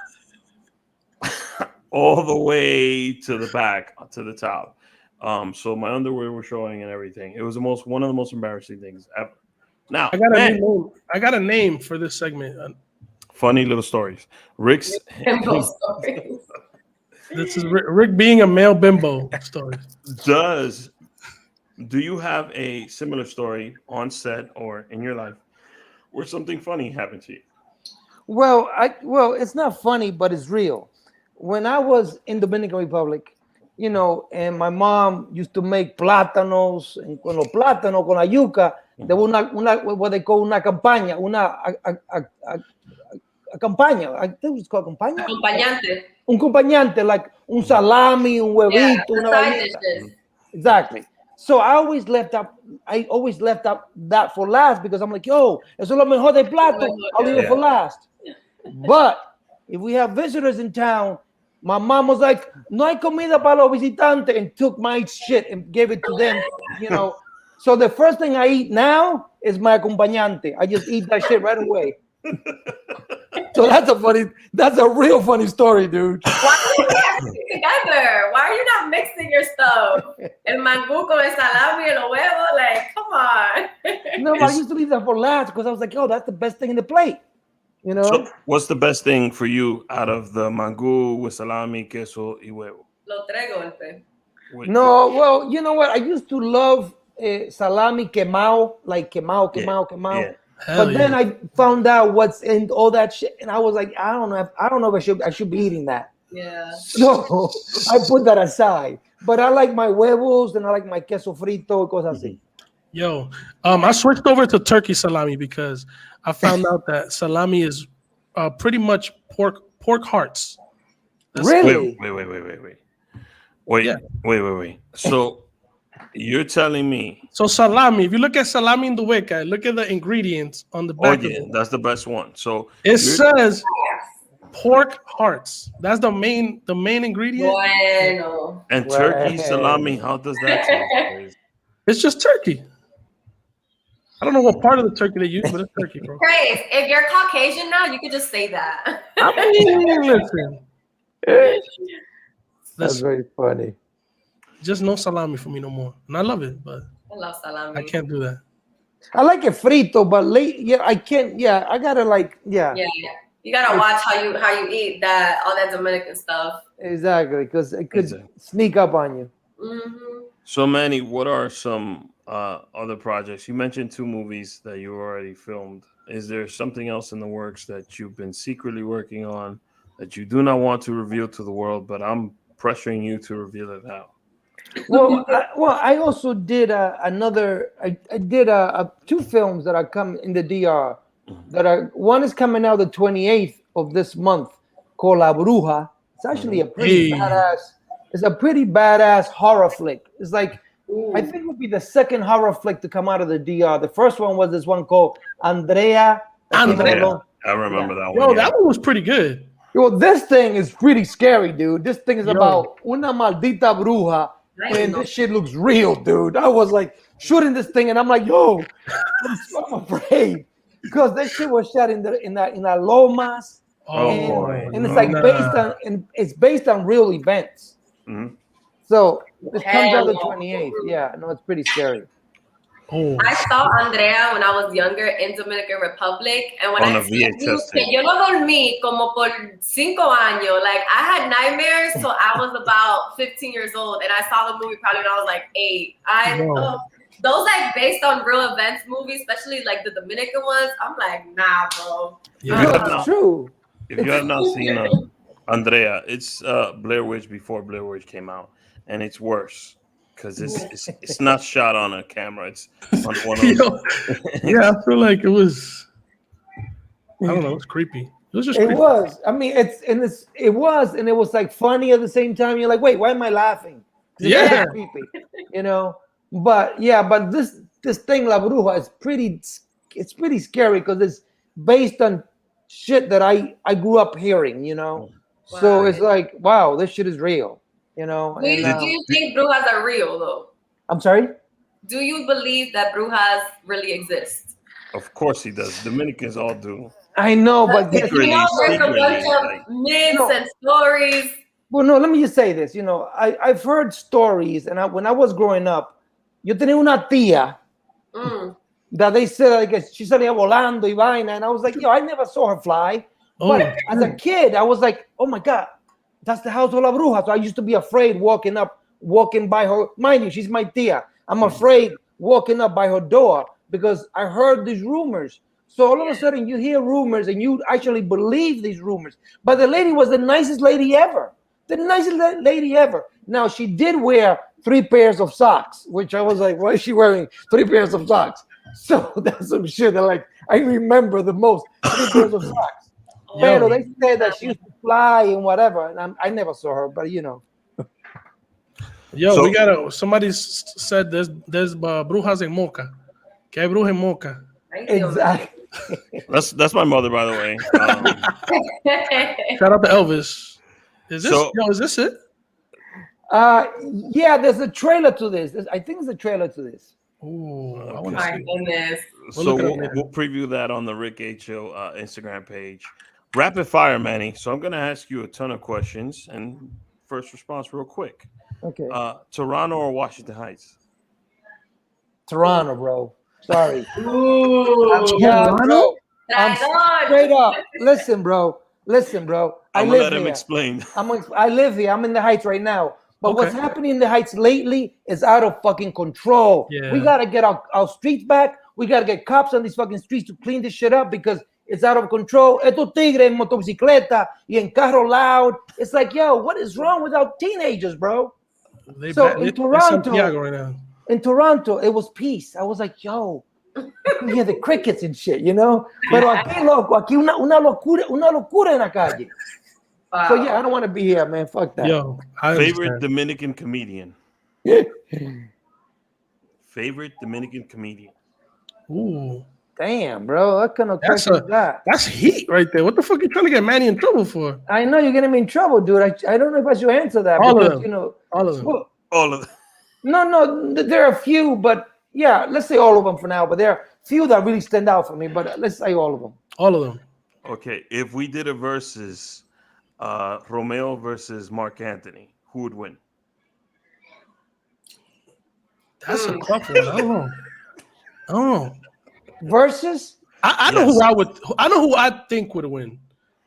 All the way to the back, to the top. So my underwear was showing and everything. It was one of the most embarrassing things ever. Now I got a name for this segment. Funny Little Stories. Rick's stories. This is Rick being a male bimbo story. Do you have a similar story on set or in your life where something funny happened to you? Well, it's not funny, but it's real. When I was in Dominican Republic, you know, and my mom used to make plátanos, and con los plátanos, con la yuca, there was what they call una campaña, a campaña. I think it's called campaña. Acompañante. Un acompañante, like un salami, un huevito, una side vainita. dishes. Exactly. So I always left up that for last because I'm like, yo, eso es lo mejor del plato. I'll leave it for last. But if we have visitors in town, my mom was like, no hay comida para los visitantes, and took my shit and gave it to them, you know. So the first thing I eat now is my acompañante. I just eat that shit right away. So that's a real funny story, dude. Why do you have to be together? Why are you not mixing your stuff? El mangú con el salami and the huevo? Like, come on. No, I used to leave that for last because I was like, oh, that's the best thing in the plate. You know? So what's the best thing for you out of the mangú with salami, queso, y huevo? Los tres golpes. No, well, you know what? I used to love salami quemado, like quemado. Yeah. But then I found out what's in all that shit, and I was like, I don't know if I should be eating that. Yeah. So I put that aside. But I like my huevos and I like my queso frito, cosas así. Yo, I switched over to turkey salami because I found out that salami is pretty much pork hearts. Really? Wait. Wait. So You're telling me. So salami, if you look at salami in the Wicca, look at the ingredients on the back of it. That's the best one. So it says pork hearts. That's the main ingredient. Bueno. And turkey salami, how does that taste? It's just turkey. I don't know what part of the turkey they use, but it's turkey, bro. Craze, if you're Caucasian now, you could just say that. I mean, listen. That's very funny. Just no salami for me no more. And I love it, but I love salami. I can't do that. I like it frito, but I can't. Yeah, I gotta Yeah. You gotta watch how you eat that all that Dominican stuff. Exactly, because it could sneak up on you. Mm-hmm. So Manny, what are some other projects? You mentioned 2 movies that you already filmed. Is there something else in the works that you've been secretly working on that you do not want to reveal to the world, but I'm pressuring you to reveal it now? Well, I also did another. I did 2 films that are coming in the DR. One is coming out the 28th of this month called La Bruja. It's actually a pretty badass. It's a pretty badass horror flick. It's like I think it would be the second horror flick to come out of the DR. The first one was this one called Andrea. I remember that one. Yo, that one was pretty good. Yo, this thing is pretty scary, dude. This thing is about una maldita bruja. And this shit looks real, dude. I was like shooting this thing, and I'm like, yo, I'm afraid because this shit was shot in the Lomas, and it's like based on real events. Mm-hmm. So it comes out the 28th. Yeah, no, it's pretty scary. Oh. I saw Andrea when I was younger in Dominican Republic, and when I see you, que yo no dormí como por 5 años. Like I had nightmares, so I was about 15 years old, and I saw the movie probably when I was like 8. Those like based on real events movies, especially like the Dominican ones. I'm like, nah, bro. Yeah, true. If you have not seen Andrea, it's Blair Witch before Blair Witch came out, and it's worse. Because it's not shot on a camera. It's on one of yeah, I feel like it was. I don't know. It's creepy. It was just. It creepy. was. I mean, it was like funny at the same time. You're like, wait, why am I laughing? Yeah. Creepy, you know. But this thing La Bruja is pretty. It's pretty scary because it's based on shit that I grew up hearing. You know. Wow. So it's like, wow, this shit is real. You know, do you think brujas are real though? I'm sorry? Do you believe that brujas really exist? Of course he does. Dominicans all do. I know, but there's a bunch of myths and stories. Well, no, let me just say this. You know, I've heard stories, and when I was growing up, yo tenía una tía that they said like she salía volando y vaina, and I was like, yo, I never saw her fly. But as a kid, I was like, oh my God. That's the house of La Bruja. So I used to be afraid walking by her. Mind you, she's my tia. I'm afraid walking up by her door because I heard these rumors. So all of a sudden you hear rumors and you actually believe these rumors. But the lady was the nicest lady ever. The nicest lady ever. Now, she did wear 3 pairs of socks, which I was like, why is she wearing 3 pairs of socks? So that's some shit that like I remember the most, 3 pairs of socks. Pero they said that she used to fly and whatever, and I never saw her, but you know. Yo, somebody said there's brujas en Moca. Que hay bruja en Moca. Exactly. That's my mother, by the way. Shout out to Elvis. Is this it? Yeah, there's a trailer to this. I think there's a trailer to this. Ooh, I want to see. Goodness. So we'll preview that on the Rick H Show Instagram page. Rapid fire, Manny. So I'm going to ask you a ton of questions, and first response real quick. Okay. Toronto or Washington Heights? Toronto, bro. Sorry. Toronto? I'm straight up. Listen, bro. I'm going to let him explain. I live here. I'm in the Heights right now. But what's happening in the Heights lately is out of fucking control. Yeah. We got to get our streets back. We got to get cops on these fucking streets to clean this shit up because it's out of control. Estos tigres en motocicleta y en carro loud. It's like, yo, what is wrong with our teenagers, bro? In Toronto, it was peace. I was like, yo, you can hear the crickets and shit, you know? Pero aquí, loco, aquí una locura en la calle. Wow. So, yeah, I don't want to be here, man. Fuck that. Favorite Dominican comedian? Favorite Dominican comedian? Ooh, Damn, bro. What kind of question is that? that's heat right there. What the fuck you trying to get Manny in trouble for? I know you're getting me in trouble, dude. I don't know if I should answer that All of because, them. you know. All of them. Well, All of them. no, there are a few, but yeah, let's say all of them for now. But there are few that really stand out for me. But let's say all of them. All of them. Okay, if we did a versus Romeo versus Mark Anthony, who would win? That's a tough one. I don't know. I don't know. Versus? I know who I would. I know who I think would win,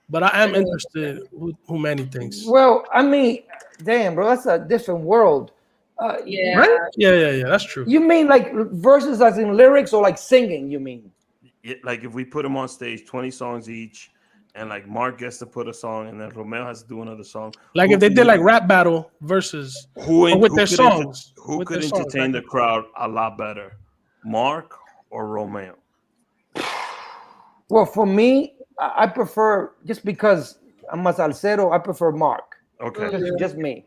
but I am interested who Manny thinks. Well, I mean, damn, bro, that's a different world. Yeah. Right? Yeah. That's true. You mean like verses as in lyrics or like singing? You mean? Yeah, like if we put them on stage, 20 songs each, and like Mark gets to put a song, and then Romeo has to do another song. Like if they did like rap battle versus with their songs. Who could entertain the crowd a lot better, Mark or Romeo? Well, for me, I prefer, just because I'm a salsero, I prefer Mark. Okay. Just me.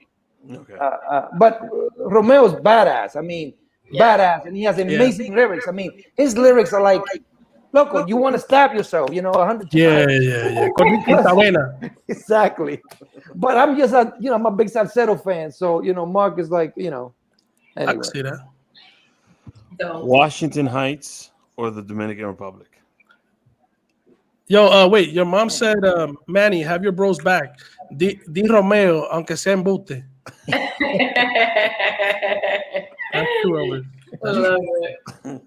Okay. But Romeo's badass. I mean, badass, and he has amazing lyrics. I mean, his lyrics are like, loco, you want to stab yourself, 100 times. Yeah. Exactly. But I'm just I'm a big salsero fan, so Mark is like, anyway. I can see that. Washington Heights or the Dominican Republic? Yo, wait, your mom said, Manny, have your bros back. Di Romeo, aunque sea embuste. That's true, I love it.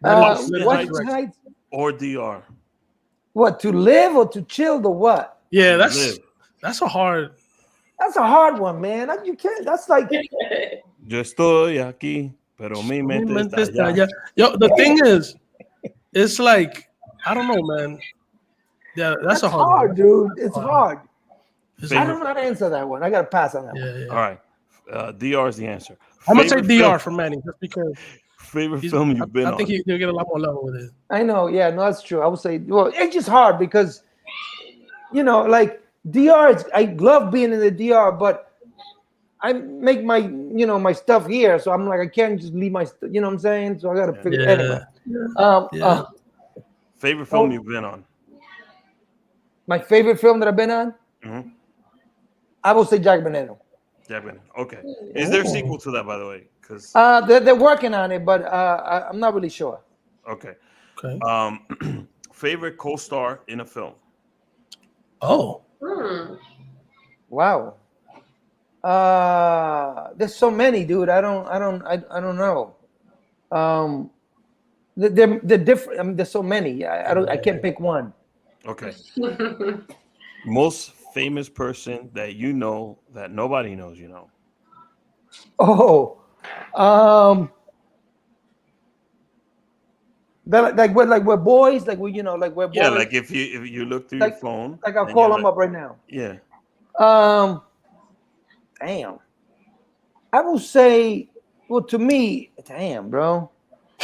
Washington Heights or DR? What, to live or to chill or what? Yeah, that's a hard one, man. You can't. That's like. Yo estoy aquí, pero mi mente está allá. Yo, the thing is, it's like, I don't know, man. Yeah, that's a hard one. Dude. It's hard. Favorite. I don't know how to answer that one. I got to pass on that one. Yeah. All right. DR is the answer. I'm going to say DR for Manny just because. Favorite film you've been on? I think he'll get a lot more level with it. I know. Yeah, no, that's true. I would say, well, it's just hard because, like DR, I love being in the DR, but I make my, my stuff here. So I'm like, I can't just leave my, you know what I'm saying? So I got to figure it anyway. Favorite film you've been on? My favorite film that I've been on? Mm-hmm. I will say Jack Veneno. Jack Veneno. Okay. Is there a sequel to that, by the way? Because they're working on it, but I'm not really sure. Okay. Okay. Favorite co-star in a film? Oh. Wow. There's so many, dude. I don't know. They're different. I mean, there's so many. I can't pick one. Okay. Most famous person that you know that nobody knows you know? Oh. Like we're boys, like we're boys. Yeah, like if you look through your phone. Like I'll call them up right now. Yeah. Damn. I will say, well, to me, damn, bro.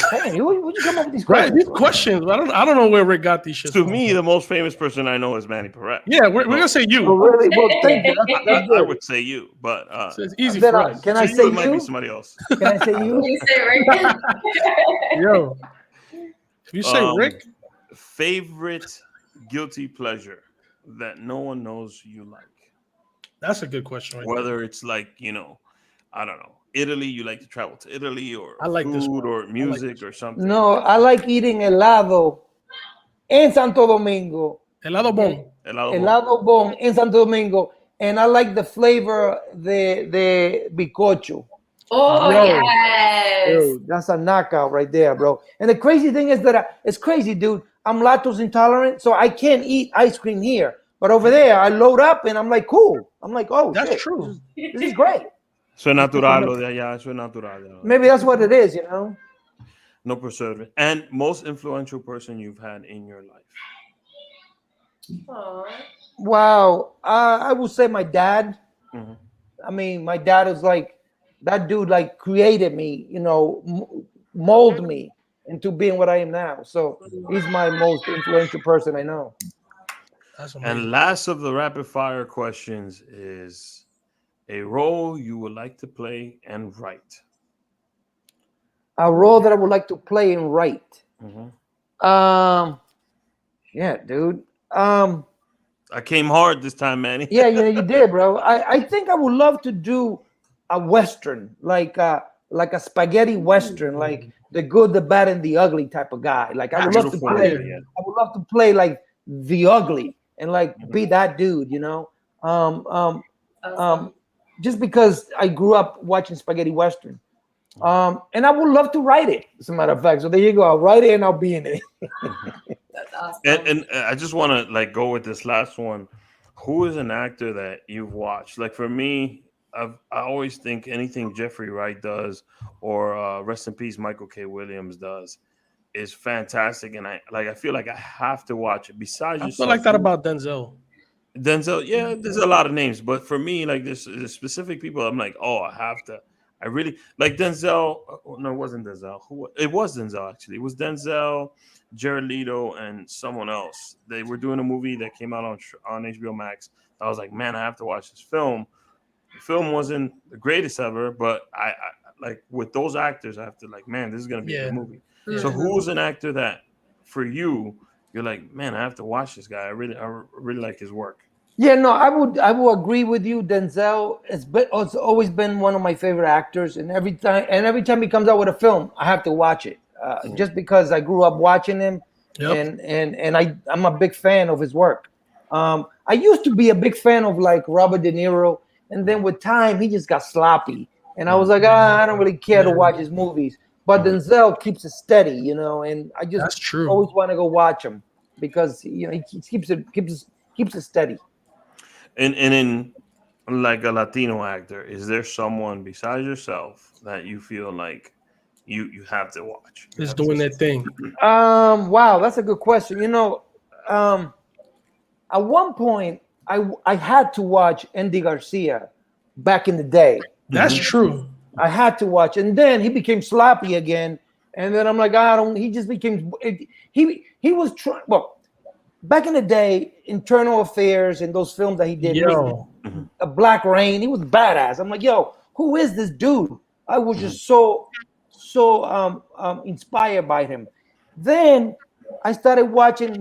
Damn, would you come up with these questions? Right, these questions. I don't know where Rick got these shit. To me, the most famous person I know is Manny Perez. Yeah, we're gonna say you. Oh, really? Well, thank you. I would say you, but so it's easy for us. Can I say you? It might be somebody else. Can I say you? You say Rick. Yo, if you say Rick, favorite guilty pleasure that no one knows you like. That's a good question. Right Whether there. it's like I don't know, Italy. You like to travel to Italy, or I like this food, one. or music, or something. No, I like eating helado in Santo Domingo. Helado bon. Helado bon in Santo Domingo, and I like the flavor the bizcocho. Oh, yes. Dude, that's a knockout right there, bro. And the crazy thing is that it's crazy, dude. I'm lactose intolerant, so I can't eat ice cream here. But over there, I load up and I'm like, cool. I'm like, oh, that's shit. true. This is great. Eso es natural, lo de allá. Eso es natural. Maybe that's what it is, No preservative. And most influential person you've had in your life? Aww. Wow. I would say my dad. Mm-hmm. I mean, my dad is like, that dude like created me, molded me into being what I am now. So he's my most influential person I know. And last of the rapid fire questions is a role you would like to play and write. A role that I would like to play and write. Mhm. Yeah, dude. I came hard this time, Manny. Yeah, you did, bro. I think I would love to do a western, like a spaghetti western, like the good, the bad, and the ugly type of guy. Like I would love to Beautiful. play. Yeah. I would love to play like the ugly and like be that dude, you know. Just because I grew up watching spaghetti western. And I would love to write it, as a matter of fact. So there you go. I'll write it and I'll be in it. That's awesome. And I just want to like go with this last one. Who is an actor that you've watched? Like for me, I always think anything Jeffrey Wright does, or rest in peace Michael K. Williams does, is fantastic. And I feel like I have to watch it. Besides, I feel yourself, like that about Denzel. Denzel, yeah, there's a lot of names, but for me, like there's specific people. I'm like, oh, I have to. I really like Denzel. No, it wasn't Denzel. It was Denzel actually. It was Denzel, Jared Leto, and someone else. They were doing a movie that came out on HBO Max. I was like, man, I have to watch this film. The film wasn't the greatest ever, but I like with those actors, I have to like, man, this is gonna be a good movie. Yeah. So who's an actor that for you? You're like, man, I have to watch this guy. I really like his work. Yeah, no, I would agree with you. Denzel it's always been one of my favorite actors, and every time he comes out with a film, I have to watch it. Just because I grew up watching him, and I'm a big fan of his work. I used to be a big fan of like Robert De Niro, and then with time he just got sloppy, and I was like, I don't really care to watch his movies. But Denzel keeps it steady, you know, and I just always want to go watch him because he keeps it steady. And in like a Latino actor, is there someone besides yourself that you feel like you have to watch? Is doing their thing. Wow, that's a good question. You know, at one point I had to watch Andy Garcia back in the day. That's true. I had to watch, and then he became sloppy again, and then I'm like, I don't. He just became he was trying. Well, back in the day, Internal Affairs and those films that he did, A Black Rain, he was badass. I'm like, yo, who is this dude? I was just so inspired by him. Then I started watching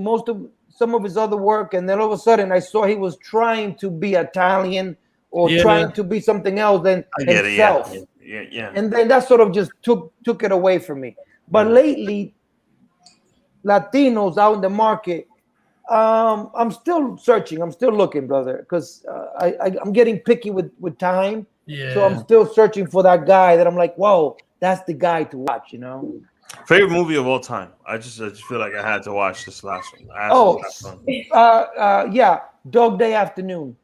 some of his other work, and then all of a sudden I saw he was trying to be Italian or trying to be something else than himself. Yeah. And then that sort of just took it away from me. But lately, Latinos out in the market, I'm still searching. I'm still looking, brother, because I'm getting picky with time. Yeah. So I'm still searching for that guy that I'm like, whoa, that's the guy to watch, you know? Favorite movie of all time? I just feel like I had to watch this last one. Yeah, Dog Day Afternoon.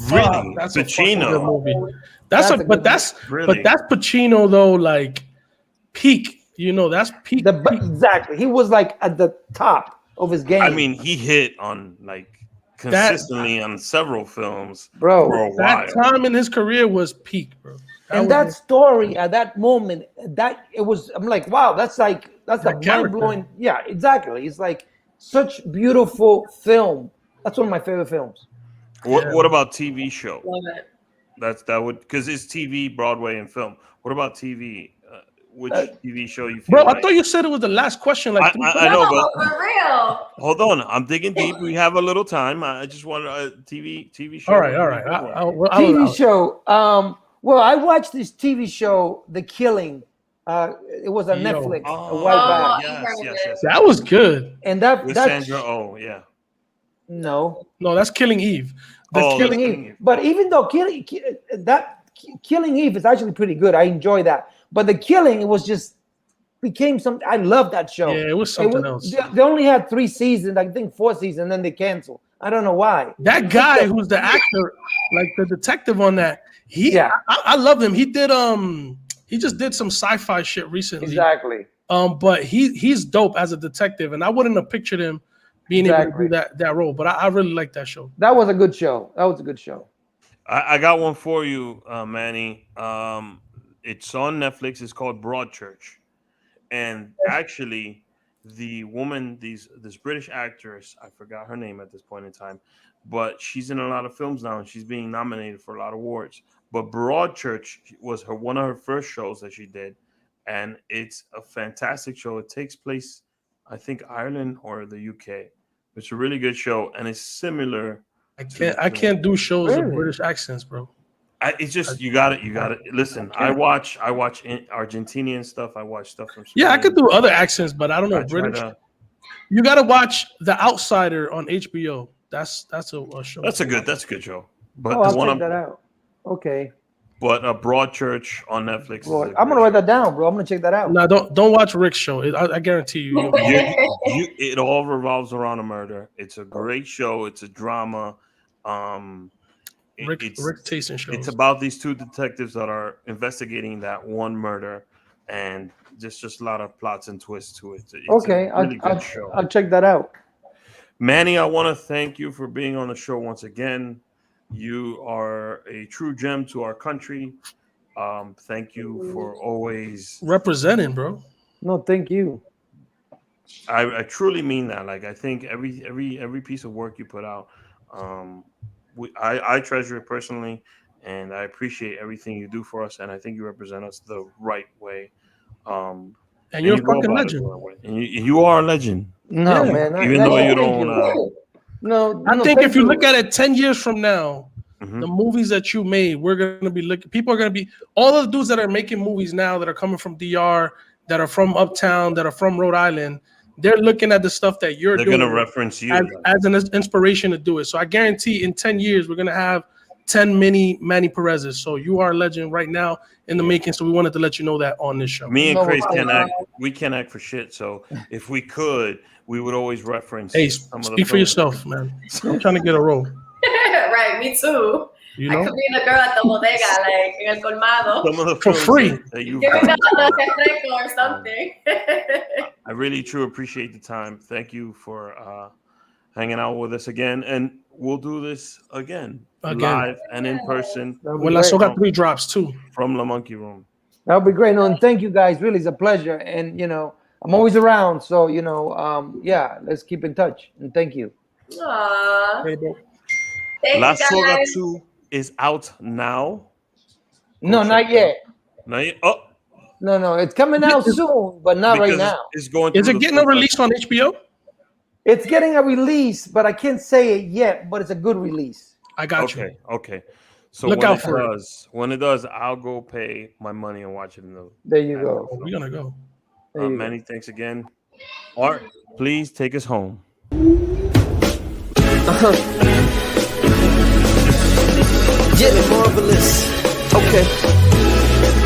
Really? That's Pacino. a good movie. That's Really? Pacino though, like peak. You know, that's peak. Exactly. He was like at the top of his game. I mean, he hit on like consistently on several films, bro. For a while. That time in his career was peak, bro. That story at that moment, I'm like, wow, that's like mind blowing. Yeah, exactly. It's like such beautiful film. That's one of my favorite films. What about TV show? Love it. That would because it's TV, Broadway, and film. What about TV? Which TV show you feel? Bro, like? I thought you said it was the last question. Like I know, but for real. Hold on, I'm digging deep. We have a little time. I just wanted a TV show. All right. TV show. Well, I watched this TV show, The Killing. It was on Netflix a while back. Yes. That was good. And that with Sandra Oh, yeah. No, that's Killing Eve. Killing Eve. But even though Killing Eve is actually pretty good, I enjoy that. But The Killing, it was just became something. I love that show. Yeah, it was something else. They only had 3 seasons, I think 4 seasons, and then they canceled. I don't know why. That guy who's the actor, like the detective on that, I love him. He did he just did some sci-fi shit recently. Exactly. But he's dope as a detective, and I wouldn't have pictured him being able to do that role. But I really like that show. That was a good show. I got one for you, Manny. It's on Netflix. It's called Broadchurch, and actually, the woman, this British actress, I forgot her name at this point in time, but she's in a lot of films now, and she's being nominated for a lot of awards. But Broadchurch was one of her first shows that she did, and it's a fantastic show. It takes place, I think, Ireland or the UK. It's a really good show, and it's similar. I can't do shows with British accents, bro. It's just you got it. Listen, I watch Argentinian stuff. I watch stuff from Spain. Yeah, I could do other accents, but I don't know British. You got to watch The Outsider on HBO. That's a show. That's a good show. But I'll check that out. Okay. But Broadchurch on Netflix. Bro, I'm gonna write that down, bro. I'm gonna check that out. No, don't watch Rick's show. I guarantee you. It all revolves around a murder. It's a great show. It's a drama. Rick Tayson shows. It's about these two detectives that are investigating that one murder, and there's just a lot of plots and twists to it. It's okay, a really good show. I'll check that out. Manny, I want to thank you for being on the show once again. You are a true gem to our country. Thank you for always representing, bro. No, thank you. I truly mean that. Like, I think every piece of work you put out, I treasure it personally, and I appreciate everything you do for us. And I think you represent us the right way. And you're a fucking legend. And you are a legend. No, man. Even though you don't. No, I think if you look at it 10 years from now, the movies that you made, we're gonna be looking. People are gonna be all of the dudes that are making movies now that are coming from DR, that are from Uptown, that are from Rhode Island. They're looking at the stuff that you're doing. They're gonna reference you as an inspiration to do it. So I guarantee in 10 years we're gonna have 10 Manny Perez's. So you are a legend right now in the making. So we wanted to let you know that on this show. Me and Craze can't act. We can't act for shit. So if we could, we would always reference. Hey, speak for yourself, man. I'm trying to get a role. Right, me too. You know? I could be the girl at the bodega, like en el colmado. Some of the for free. Give me the refresco or something. I really truly appreciate the time. Thank you for hanging out with us again, and we'll do this again. Live and in person. When La Soga 3 drops too. From the Monkey Room. That would be great. No, and thank you guys. Really, it's a pleasure. And I'm always around. So yeah, let's keep in touch. And thank you. Aww. La Soga 2 is out now. No, not yet. Not yet. Oh. No, it's coming out soon, but not right now. It's going. Is it getting a release on HBO? It's getting a release, but I can't say it yet. But it's a good release. I got you. Okay. So look out for it. When it does, I'll go pay my money and watch it. There you go. We're gonna go. Manny, thanks again. Art, please take us home. Yeah, marvelous. Okay.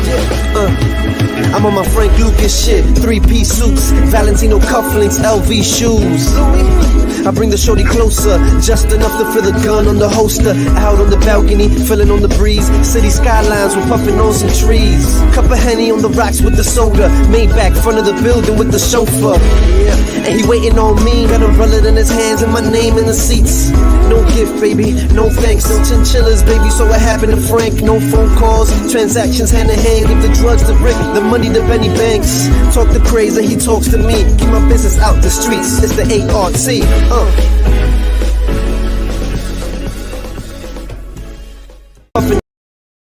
Yeah, I'm on my Frank Lucas shit. 3-piece suits, Valentino cufflinks, LV shoes. I bring the shorty closer, just enough to feel the gun on the holster. Out on the balcony, feeling on the breeze. City skylines, we're puffing on some trees. Cup of Henny on the rocks with the soda. Maybach, front of the building with the chauffeur. Yeah, and he waiting on me. Got an umbrella in his hands and my name in the seats. No gift, baby, no thanks. No chinchillas, baby, so what happened to Frank? No phone calls, transactions hand in hand. Give the drugs to Rick, the money to Benny Banks. Talk to Craze and he talks to me. Keep my business out the streets, it's the ART.